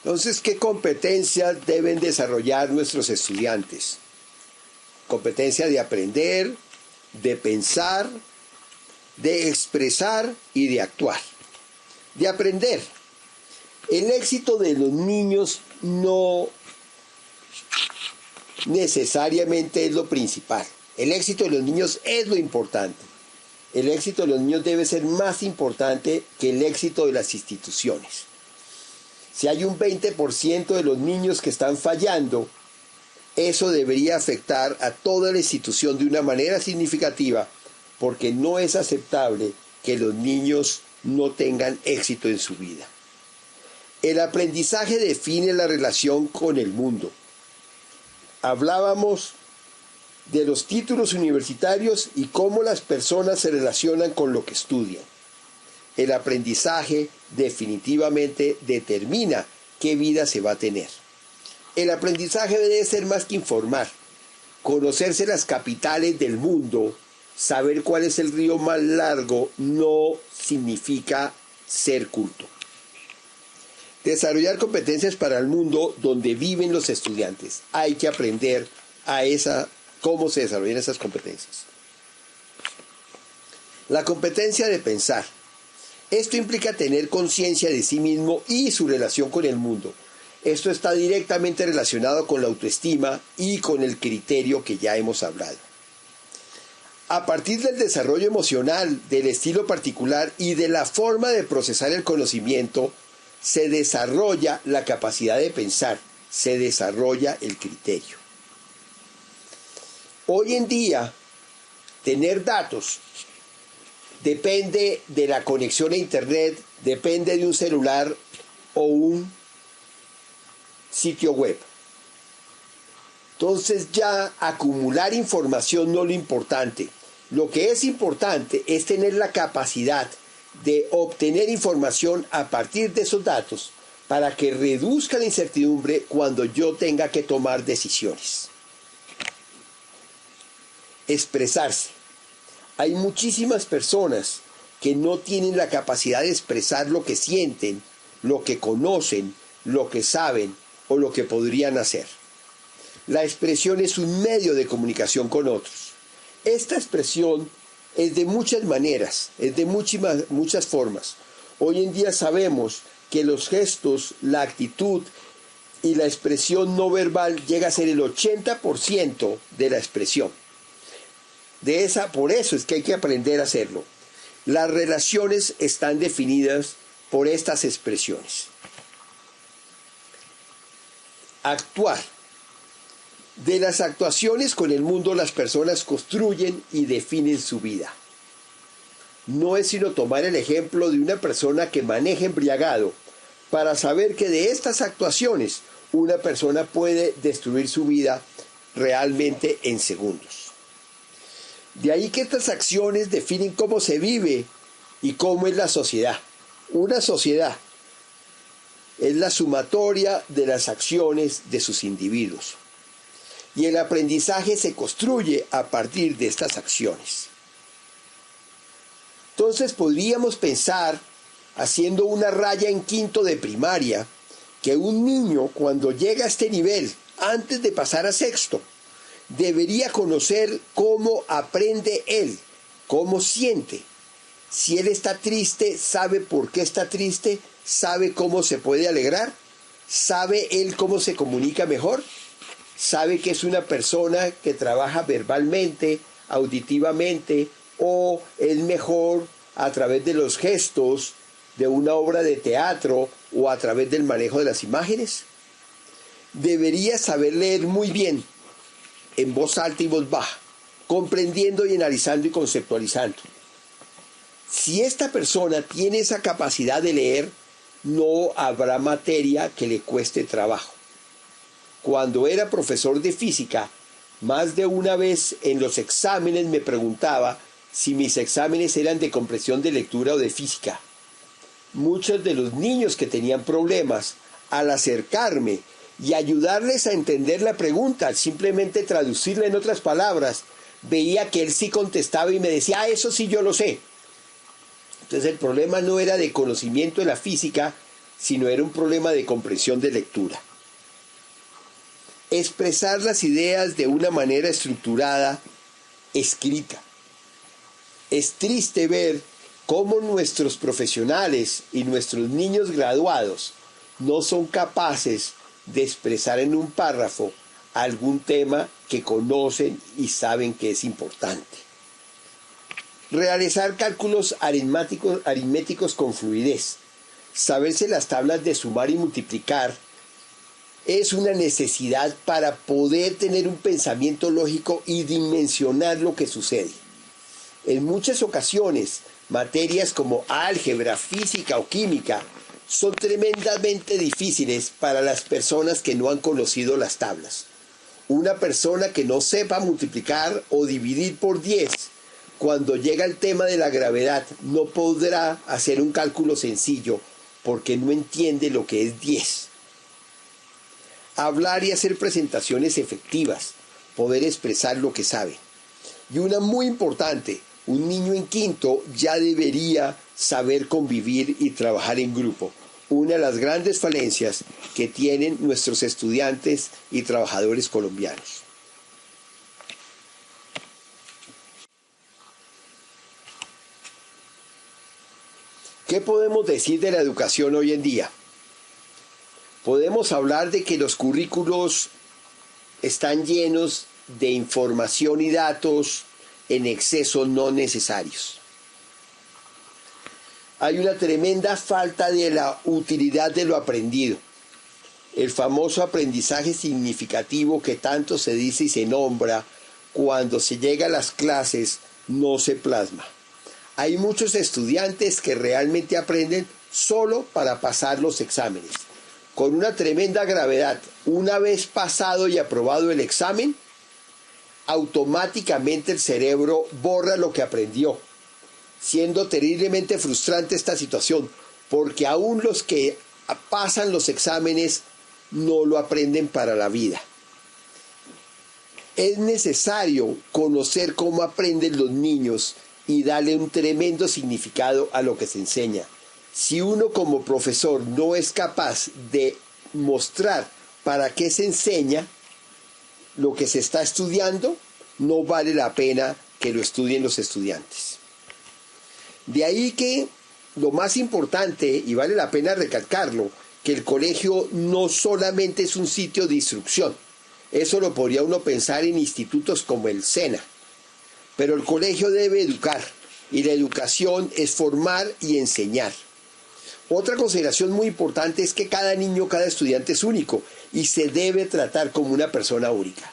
Entonces, ¿qué competencias deben desarrollar nuestros estudiantes? Competencia de aprender, de pensar, de expresar y de actuar. De aprender. El éxito de los niños no necesariamente es lo principal. El éxito de los niños es lo importante. El éxito de los niños debe ser más importante que el éxito de las instituciones. Si hay un 20% de los niños que están fallando, eso debería afectar a toda la institución de una manera significativa, porque no es aceptable que los niños no tengan éxito en su vida. El aprendizaje define la relación con el mundo. Hablábamos de los títulos universitarios y cómo las personas se relacionan con lo que estudian. El aprendizaje definitivamente determina qué vida se va a tener. El aprendizaje debe ser más que informar, conocerse las capitales del mundo, saber cuál es el río más largo, no significa ser culto. Desarrollar competencias para el mundo donde viven los estudiantes. Hay que aprender cómo se desarrollan esas competencias. La competencia de pensar. Esto implica tener conciencia de sí mismo y su relación con el mundo. Esto está directamente relacionado con la autoestima y con el criterio que ya hemos hablado. A partir del desarrollo emocional, del estilo particular y de la forma de procesar el conocimiento, se desarrolla la capacidad de pensar, se desarrolla el criterio. Hoy en día, tener datos depende de la conexión a internet, depende de un celular o un sitio web. Entonces ya acumular información no es lo importante. Lo que es importante es tener la capacidad de obtener información a partir de esos datos para que reduzca la incertidumbre cuando yo tenga que tomar decisiones. Expresarse. Hay muchísimas personas que no tienen la capacidad de expresar lo que sienten, lo que conocen, lo que saben o lo que podrían hacer. La expresión es un medio de comunicación con otros. Esta expresión es de muchas maneras, es de muchas formas. Hoy en día sabemos que los gestos, la actitud y la expresión no verbal llega a ser el 80% de la expresión. Por eso es que hay que aprender a hacerlo. Las relaciones están definidas por estas expresiones. Actuar. De las actuaciones con el mundo las personas construyen y definen su vida. No es sino tomar el ejemplo de una persona que maneja embriagado para saber que de estas actuaciones una persona puede destruir su vida realmente en segundos. De ahí que estas acciones definen cómo se vive y cómo es la sociedad. Una sociedad es la sumatoria de las acciones de sus individuos. Y el aprendizaje se construye a partir de estas acciones. Entonces podríamos pensar, haciendo una raya en quinto de primaria, que un niño cuando llega a este nivel, antes de pasar a sexto, debería conocer cómo aprende él, cómo siente. Si él está triste, sabe por qué está triste, sabe cómo se puede alegrar, sabe él cómo se comunica mejor. Sabe que es una persona que trabaja verbalmente, auditivamente, o es mejor a través de los gestos de una obra de teatro o a través del manejo de las imágenes. Debería saber leer muy bien, en voz alta y voz baja, comprendiendo y analizando y conceptualizando. Si esta persona tiene esa capacidad de leer, no habrá materia que le cueste trabajo. Cuando era profesor de física, más de una vez en los exámenes me preguntaba si mis exámenes eran de comprensión de lectura o de física. Muchos de los niños que tenían problemas, al acercarme y ayudarles a entender la pregunta, al simplemente traducirla en otras palabras, veía que él sí contestaba y me decía, eso sí yo lo sé. Entonces el problema no era de conocimiento de la física, sino era un problema de comprensión de lectura. Expresar las ideas de una manera estructurada, escrita. Es triste ver cómo nuestros profesionales y nuestros niños graduados no son capaces de expresar en un párrafo algún tema que conocen y saben que es importante. Realizar cálculos aritméticos con fluidez, saberse las tablas de sumar y multiplicar, es una necesidad para poder tener un pensamiento lógico y dimensionar lo que sucede. En muchas ocasiones, materias como álgebra, física o química son tremendamente difíciles para las personas que no han conocido las tablas. Una persona que no sepa multiplicar o dividir por 10, cuando llega el tema de la gravedad, no podrá hacer un cálculo sencillo porque no entiende lo que es 10. Hablar y hacer presentaciones efectivas, poder expresar lo que sabe. Y una muy importante, un niño en quinto ya debería saber convivir y trabajar en grupo. Una de las grandes falencias que tienen nuestros estudiantes y trabajadores colombianos. ¿Qué podemos decir de la educación hoy en día? Podemos hablar de que los currículos están llenos de información y datos en exceso no necesarios. Hay una tremenda falta de la utilidad de lo aprendido. El famoso aprendizaje significativo que tanto se dice y se nombra, cuando se llega a las clases no se plasma. Hay muchos estudiantes que realmente aprenden solo para pasar los exámenes. Con una tremenda gravedad, una vez pasado y aprobado el examen, automáticamente el cerebro borra lo que aprendió, siendo terriblemente frustrante esta situación, porque aún los que pasan los exámenes no lo aprenden para la vida. Es necesario conocer cómo aprenden los niños y darle un tremendo significado a lo que se enseña. Si uno como profesor no es capaz de mostrar para qué se enseña lo que se está estudiando, no vale la pena que lo estudien los estudiantes. De ahí que lo más importante, y vale la pena recalcarlo, que el colegio no solamente es un sitio de instrucción. Eso lo podría uno pensar en institutos como el SENA. Pero el colegio debe educar, y la educación es formar y enseñar. Otra consideración muy importante es que cada niño, cada estudiante es único y se debe tratar como una persona única.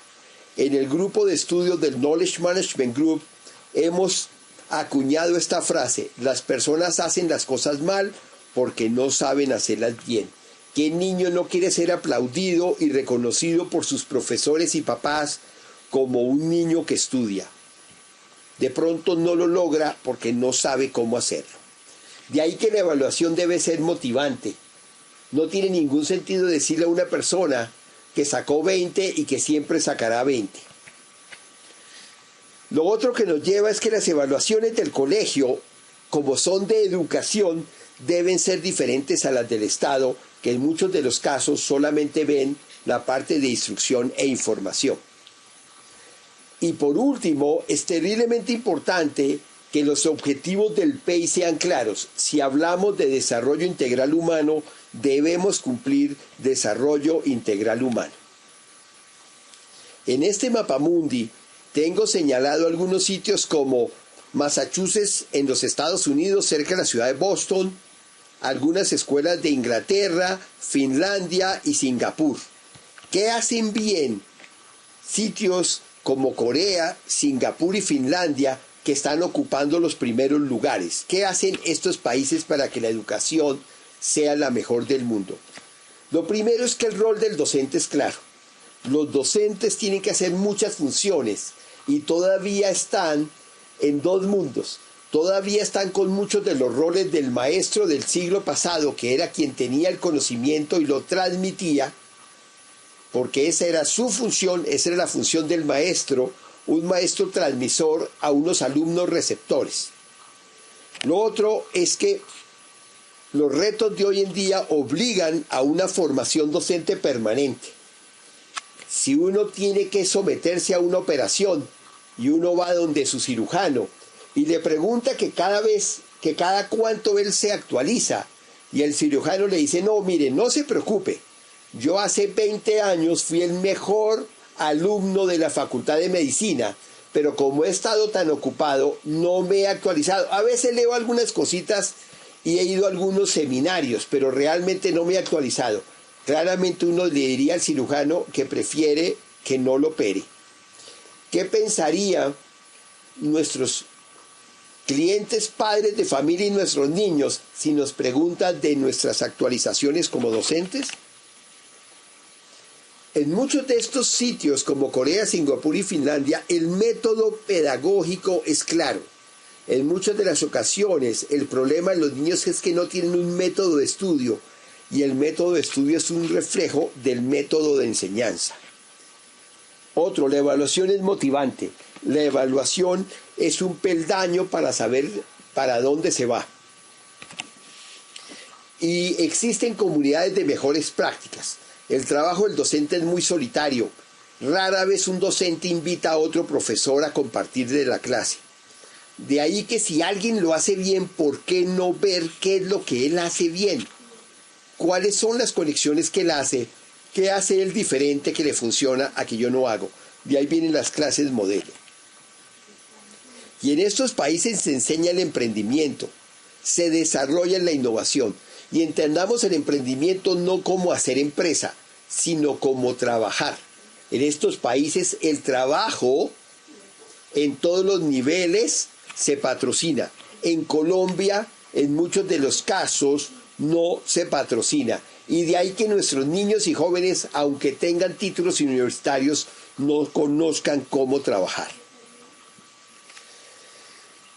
En el grupo de estudios del Knowledge Management Group hemos acuñado esta frase: las personas hacen las cosas mal porque no saben hacerlas bien. ¿Qué niño no quiere ser aplaudido y reconocido por sus profesores y papás como un niño que estudia? De pronto no lo logra porque no sabe cómo hacerlo. De ahí que la evaluación debe ser motivante. No tiene ningún sentido decirle a una persona que sacó 20 y que siempre sacará 20. Lo otro que nos lleva es que las evaluaciones del colegio, como son de educación, deben ser diferentes a las del Estado, que en muchos de los casos solamente ven la parte de instrucción e información. Y por último, es terriblemente importante que los objetivos del PEI sean claros. Si hablamos de desarrollo integral humano, debemos cumplir desarrollo integral humano. En este mapamundi tengo señalado algunos sitios como Massachusetts en los Estados Unidos, cerca de la ciudad de Boston, algunas escuelas de Inglaterra, Finlandia y Singapur. ¿Qué hacen bien sitios como Corea, Singapur y Finlandia, que están ocupando los primeros lugares? ¿Qué hacen estos países para que la educación sea la mejor del mundo? Lo primero es que el rol del docente es claro. Los docentes tienen que hacer muchas funciones y todavía están en dos mundos. Todavía están con muchos de los roles del maestro del siglo pasado, que era quien tenía el conocimiento y lo transmitía, porque esa era su función, esa era la función del maestro, un maestro transmisor a unos alumnos receptores. Lo otro es que Los retos de hoy en día obligan a una formación docente permanente. Si uno tiene que someterse a una operación y uno va donde su cirujano y le pregunta que cada cuánto él se actualiza, y el cirujano le dice, no, mire, no se preocupe, yo hace 20 años fui el mejor alumno de la Facultad de Medicina, pero como he estado tan ocupado, no me he actualizado. A veces leo algunas cositas y he ido a algunos seminarios, pero realmente no me he actualizado. Claramente uno le diría al cirujano que prefiere que no lo opere. ¿Qué pensaría nuestros clientes, padres de familia y nuestros niños si nos preguntan de nuestras actualizaciones como docentes? En muchos de estos sitios como Corea, Singapur y Finlandia, el método pedagógico es claro. En muchas de las ocasiones el problema de los niños es que no tienen un método de estudio, y el método de estudio es un reflejo del método de enseñanza. Otro, la evaluación es motivante. La evaluación es un peldaño para saber para dónde se va. Y existen comunidades de mejores prácticas. El trabajo del docente es muy solitario. Rara vez un docente invita a otro profesor a compartir de la clase. De ahí que si alguien lo hace bien, ¿por qué no ver qué es lo que él hace bien? ¿Cuáles son las conexiones que él hace? ¿Qué hace él diferente que le funciona a que yo no hago? De ahí vienen las clases modelo. Y en estos países se enseña el emprendimiento, se desarrolla la innovación. Y entendamos el emprendimiento no como hacer empresa, sino como trabajar. En estos países el trabajo en todos los niveles se patrocina. En Colombia, en muchos de los casos, no se patrocina. Y de ahí que nuestros niños y jóvenes, aunque tengan títulos universitarios, no conozcan cómo trabajar.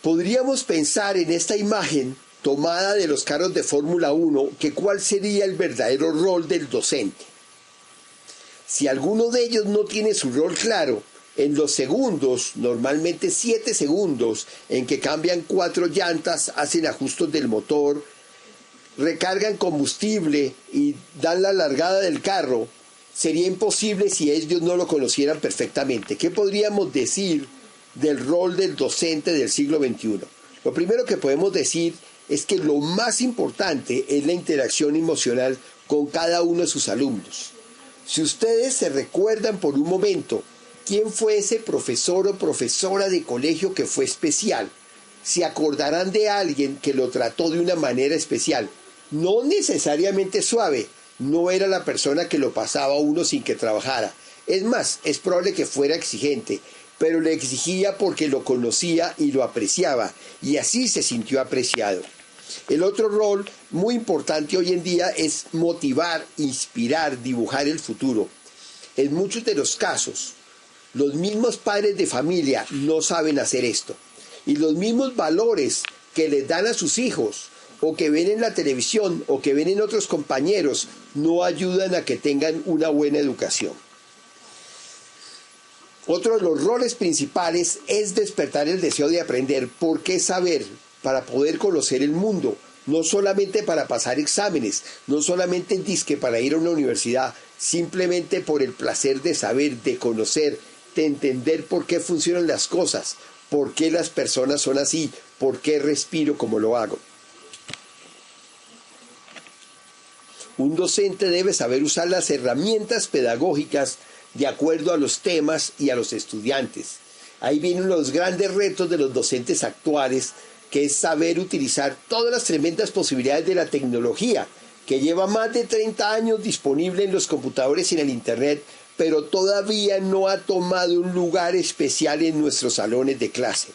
Podríamos pensar en esta imagen tomada de los carros de Fórmula 1, que cuál sería el verdadero rol del docente. Si alguno de ellos no tiene su rol claro, en los segundos, normalmente 7 segundos, en que cambian 4 llantas, hacen ajustes del motor, recargan combustible y dan la largada del carro, sería imposible si ellos no lo conocieran perfectamente. ¿Qué podríamos decir del rol del docente del siglo XXI? Lo primero que podemos decir es que lo más importante es la interacción emocional con cada uno de sus alumnos. Si ustedes se recuerdan por un momento quién fue ese profesor o profesora de colegio que fue especial, se acordarán de alguien que lo trató de una manera especial, no necesariamente suave, no era la persona que lo pasaba a uno sin que trabajara. Es más, es probable que fuera exigente, pero le exigía porque lo conocía y lo apreciaba, y así se sintió apreciado. El otro rol muy importante hoy en día es motivar, inspirar, dibujar el futuro. En muchos de los casos, los mismos padres de familia no saben hacer esto, y los mismos valores que les dan a sus hijos, o que ven en la televisión, o que ven en otros compañeros, no ayudan a que tengan una buena educación. Otro de los roles principales es despertar el deseo de aprender. ¿Por qué saber? Para poder conocer el mundo, no solamente para pasar exámenes, no solamente disque para ir a una universidad, simplemente por el placer de saber, de conocer, de entender por qué funcionan las cosas, por qué las personas son así, por qué respiro como lo hago. Un docente debe saber usar las herramientas pedagógicas de acuerdo a los temas y a los estudiantes. Ahí vienen los grandes retos de los docentes actuales, que es saber utilizar todas las tremendas posibilidades de la tecnología, que lleva más de 30 años disponible en los computadores y en el Internet, pero todavía no ha tomado un lugar especial en nuestros salones de clase.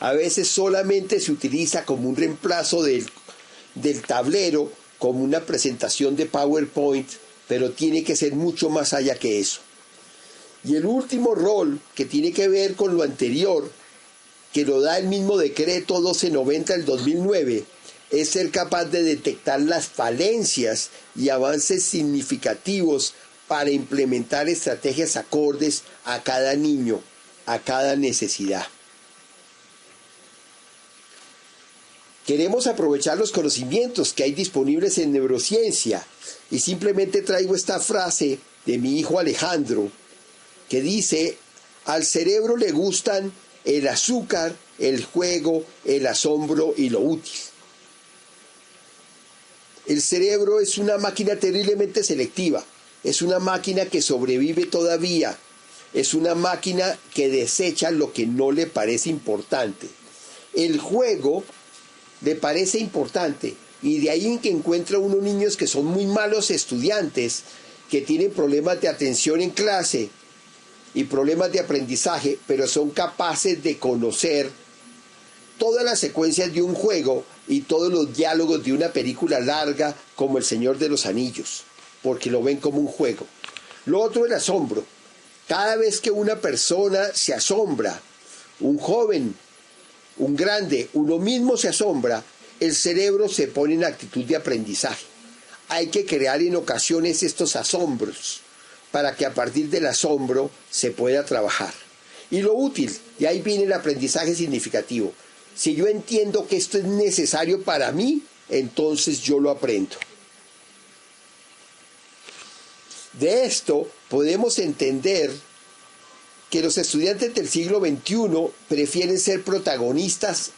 A veces solamente se utiliza como un reemplazo del tablero, como una presentación de PowerPoint, pero tiene que ser mucho más allá que eso. Y el último rol, que tiene que ver con lo anterior, que lo da el mismo decreto 1290 del 2009, es ser capaz de detectar las falencias y avances significativos para implementar estrategias acordes a cada niño, a cada necesidad. Queremos aprovechar los conocimientos que hay disponibles en neurociencia y simplemente traigo esta frase de mi hijo Alejandro que dice: al cerebro le gustan el azúcar, el juego, el asombro y lo útil. El cerebro es una máquina terriblemente selectiva, es una máquina que sobrevive todavía, es una máquina que desecha lo que no le parece importante. El juego le parece importante y de ahí en que encuentra unos niños que son muy malos estudiantes, que tienen problemas de atención en clase y problemas de aprendizaje, pero son capaces de conocer todas las secuencias de un juego y todos los diálogos de una película larga como El Señor de los Anillos, porque lo ven como un juego. Lo otro es el asombro. Cada vez que una persona se asombra, un joven, un grande, uno mismo se asombra, el cerebro se pone en actitud de aprendizaje. Hay que crear en ocasiones estos asombros para que a partir del asombro se pueda trabajar. Y lo útil, y ahí viene el aprendizaje significativo. Si yo entiendo que esto es necesario para mí, entonces yo lo aprendo. De esto podemos entender que los estudiantes del siglo XXI prefieren ser protagonistas,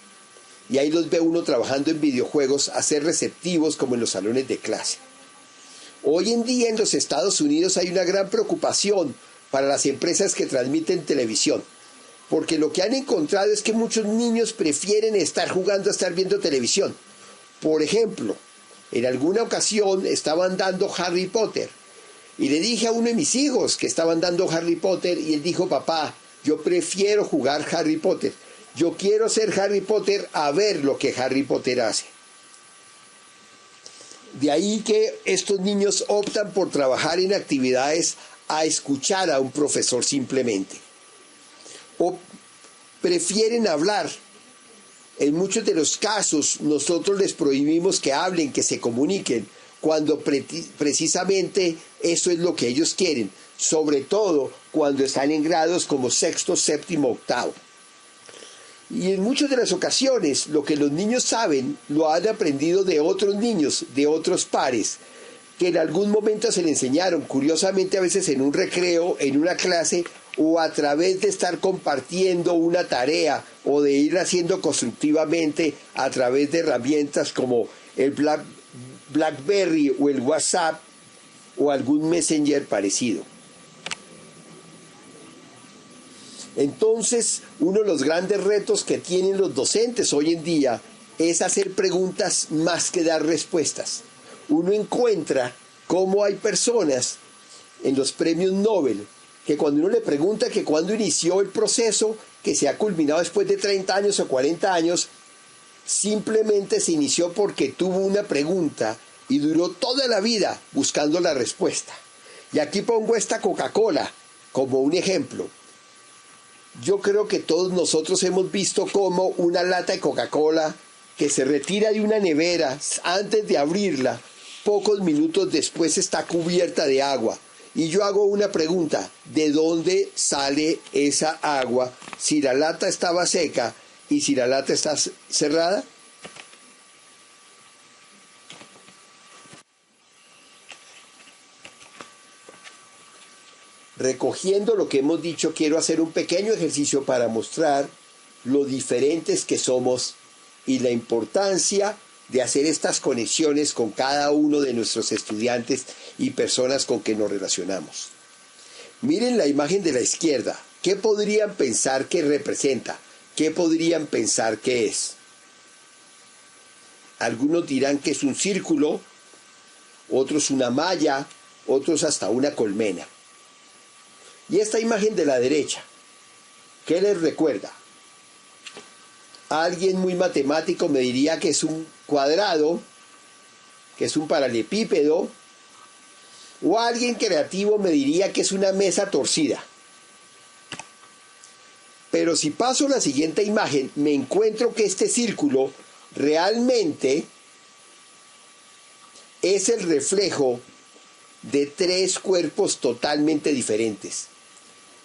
y ahí los ve uno trabajando en videojuegos, a ser receptivos como en los salones de clase. Hoy en día en los Estados Unidos hay una gran preocupación para las empresas que transmiten televisión, porque lo que han encontrado es que muchos niños prefieren estar jugando a estar viendo televisión. Por ejemplo, en alguna ocasión estaban dando Harry Potter, y le dije a uno de mis hijos que estaban dando Harry Potter, y él dijo: papá, yo prefiero jugar Harry Potter, yo quiero ser Harry Potter a ver lo que Harry Potter hace. De ahí que estos niños optan por trabajar en actividades a escuchar a un profesor simplemente, o prefieren hablar. En muchos de los casos nosotros les prohibimos que hablen, que se comuniquen, cuando precisamente eso es lo que ellos quieren, sobre todo cuando están en grados como sexto, séptimo, octavo. Y en muchas de las ocasiones lo que los niños saben lo han aprendido de otros niños, de otros pares, que en algún momento se le enseñaron, curiosamente a veces en un recreo, en una clase, o a través de estar compartiendo una tarea o de ir haciendo constructivamente a través de herramientas como el BlackBerry o el WhatsApp o algún Messenger parecido. Entonces, uno de los grandes retos que tienen los docentes hoy en día es hacer preguntas más que dar respuestas. Uno encuentra cómo hay personas en los premios Nobel que cuando uno le pregunta que cuándo inició el proceso que se ha culminado después de 30 años o 40 años, simplemente se inició porque tuvo una pregunta y duró toda la vida buscando la respuesta. Y aquí pongo esta Coca-Cola como un ejemplo. Yo creo que todos nosotros hemos visto cómo una lata de Coca-Cola que se retira de una nevera antes de abrirla, pocos minutos después está cubierta de agua. Y yo hago una pregunta: ¿de dónde sale esa agua si la lata estaba seca y si la lata está cerrada? Recogiendo lo que hemos dicho, quiero hacer un pequeño ejercicio para mostrar lo diferentes que somos y la importancia de hacer estas conexiones con cada uno de nuestros estudiantes y personas con que nos relacionamos. Miren la imagen de la izquierda. ¿Qué podrían pensar que representa? ¿Qué podrían pensar que es? Algunos dirán que es un círculo, otros una malla, otros hasta una colmena. Y esta imagen de la derecha, ¿qué les recuerda? Alguien muy matemático me diría que es un cuadrado, que es un paralelepípedo, o alguien creativo me diría que es una mesa torcida. Pero si paso a la siguiente imagen, me encuentro que este círculo realmente es el reflejo de tres cuerpos totalmente diferentes.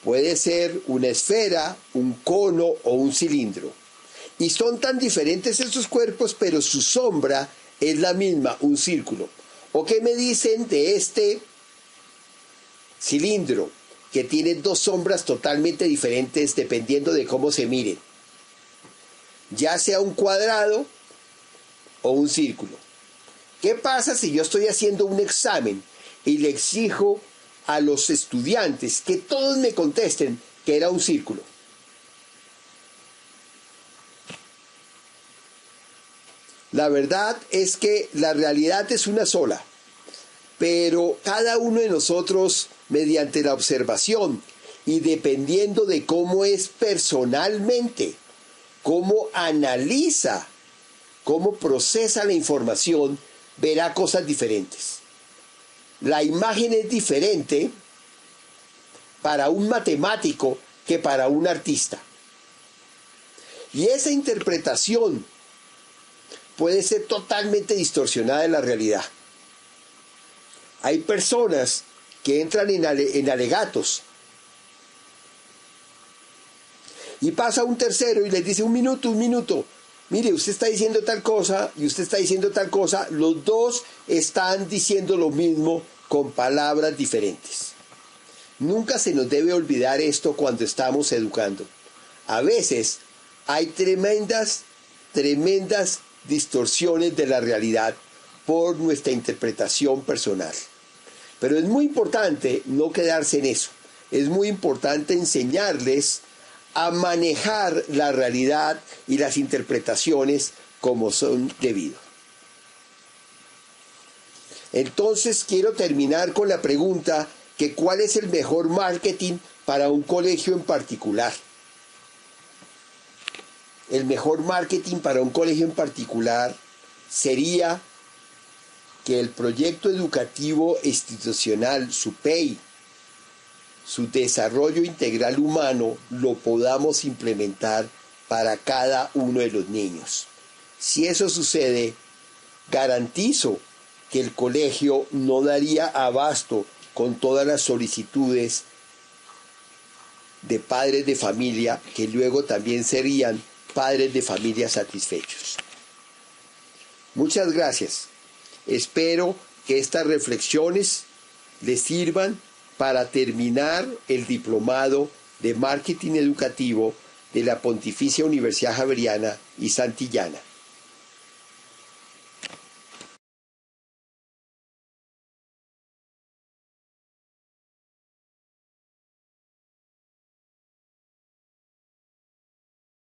Puede ser una esfera, un cono o un cilindro. Y son tan diferentes estos cuerpos, pero su sombra es la misma, un círculo. ¿O qué me dicen de este cilindro que tiene dos sombras totalmente diferentes dependiendo de cómo se miren? Ya sea un cuadrado o un círculo. ¿Qué pasa si yo estoy haciendo un examen y le exijo a los estudiantes que todos me contesten que era un círculo? La verdad es que la realidad es una sola, pero cada uno de nosotros, mediante la observación y dependiendo de cómo es personalmente, cómo analiza, cómo procesa la información, verá cosas diferentes. La imagen es diferente para un matemático que para un artista. Y esa interpretación puede ser totalmente distorsionada de la realidad. Hay personas que entran en alegatos y pasa un tercero y les dice un minuto, mire, usted está diciendo tal cosa y usted está diciendo tal cosa, los dos están diciendo lo mismo con palabras diferentes. Nunca se nos debe olvidar esto cuando estamos educando. A veces hay tremendas distorsiones de la realidad por nuestra interpretación personal. Pero es muy importante no quedarse en eso. Es muy importante enseñarles a manejar la realidad y las interpretaciones como son debido. Entonces quiero terminar con la pregunta que ¿cuál es el mejor marketing para un colegio en particular? El mejor marketing para un colegio en particular sería que el proyecto educativo institucional, su PEI, su desarrollo integral humano, lo podamos implementar para cada uno de los niños. Si eso sucede, garantizo que el colegio no daría abasto con todas las solicitudes de padres de familia que luego también serían padres de familia satisfechos. Muchas gracias. Espero que estas reflexiones les sirvan para terminar el diplomado de marketing educativo de la Pontificia Universidad Javeriana y Santillana.